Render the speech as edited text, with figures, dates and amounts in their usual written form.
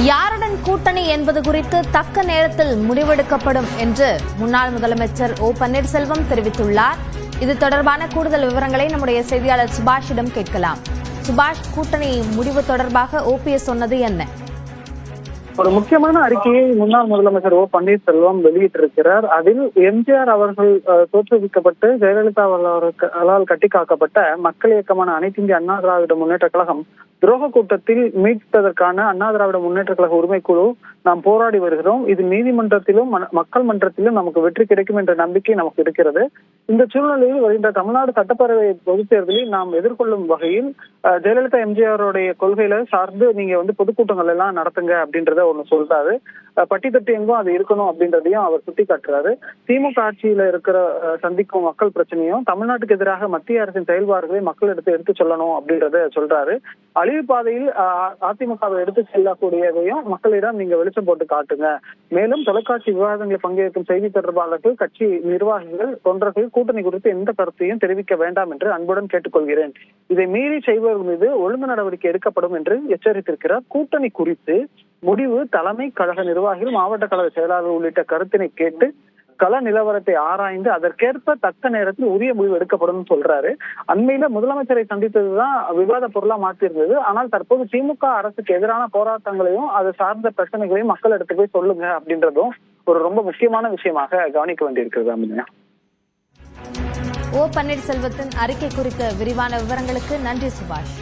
யாருடன் கூட்டணி என்பது குறித்து தக்க நேரத்தில் முடிவெடுக்கப்படும் என்று முன்னாள் முதலமைச்சர் ஓ பன்னீர்செல்வம் தெரிவித்துள்ளார். இது தொடர்பான கூடுதல் விவரங்களை நம்முடைய செய்தியாளர் சுபாஷிடம் கேட்கலாம். சுபாஷ், கூட்டணி முடிவு தொடர்பாக ஓபிஎஸ் சொன்னது என்ன? ஒரு முக்கியமான அறிக்கையை முன்னாள் முதலமைச்சர் ஓ பன்னீர்செல்வம் வெளியிட்டிருக்கிறார். அதில் எம்ஜிஆர் அவர்கள் தோற்றுவிக்கப்பட்டு ஜெயலலிதா அவர்களால் கட்டி காக்கப்பட்ட மக்கள் இயக்கமான அனைத்து இந்திய அண்ணா திராவிட முன்னேற்ற கழகம் துரோக கூட்டத்தில் மீட்பதற்கான அண்ணா திராவிட முன்னேற்ற கழக உரிமைக்குழு நாம் போராடி வருகிறோம். இது நீதிமன்றத்திலும் மக்கள் மன்றத்திலும் நமக்கு வெற்றி கிடைக்கும் என்ற நம்பிக்கை நமக்கு இருக்கிறது. இந்த சூழ்நிலையில் வருகின்ற தமிழ்நாடு சட்டப்பேரவை பொதுத் தேர்தலில் நாம் எதிர்கொள்ளும் வகையில் ஜெயலலிதா எம்ஜிஆருடைய கொள்கையில சார்ந்து நீங்க பொதுக்கூட்டங்கள் எல்லாம் நடத்துங்க அப்படின்றத ஒண்ணு சொல்றாரு. பட்டி தட்டி எங்கும் அது இருக்கணும் அப்படின்றதையும் அவர் சுட்டி காட்டுறாரு. திமுக ஆட்சியில இருக்கிற சந்திக்கும் மக்கள் பிரச்சனையும் தமிழ்நாட்டுக்கு எதிராக மத்திய அரசின் செயல்பாடுகளை மக்கள் எடுத்து சொல்லணும் அப்படின்றத சொல்றாரு. அழிவு பாதையில் அதிமுகவை எடுத்து செல்லக்கூடியதையும் மக்களிடம் நீங்க வெளிச்சம் போட்டு காட்டுங்க. மேலும் தொலைக்காட்சி விவாதங்களில் பங்கேற்கும் செய்தி தொடர்பாளர்கள், கட்சி நிர்வாகிகள், தொண்டர்கள் கூட்டணி குறித்து எந்த கருத்தையும் தெரிவிக்க வேண்டாம் என்று அன்புடன் கேட்டுக்கொள்கிறேன். இதை மீறி செய்பவர்கள் மீது ஒழுங்கு நடவடிக்கை எடுக்கப்படும் என்று எச்சரித்திருக்கிறார். கூட்டணி குறித்து முடிவு தலைமை கழக நிர்வாகிகள், மாவட்ட கழக செயலாளர்கள் உள்ளிட்ட கருத்தினை கேட்டு கள நிலவரத்தை ஆராய்ந்து அதற்கேற்ப தக்க நேரத்தில் உரிய முடிவு எடுக்கப்படும் சொல்றாரு. அண்மையில முதலமைச்சரை சந்தித்ததுதான் விவாத பொருளா மாற்றிருந்தது. ஆனால் தற்போது திமுக அரசுக்கு எதிரான போராட்டங்களையும் அது சார்ந்த பிரச்சனைகளையும் மக்கள் எடுத்து போய் சொல்லுங்க அப்படின்றதும் ஒரு ரொம்ப முக்கியமான விஷயமாக கவனிக்க வேண்டியிருக்கிறது. அப்படின்னா ஓ பன்னீர்செல்வத்தின் அறிக்கை குறித்த விரிவான விவரங்களுக்கு நன்றி சுபாஷ்.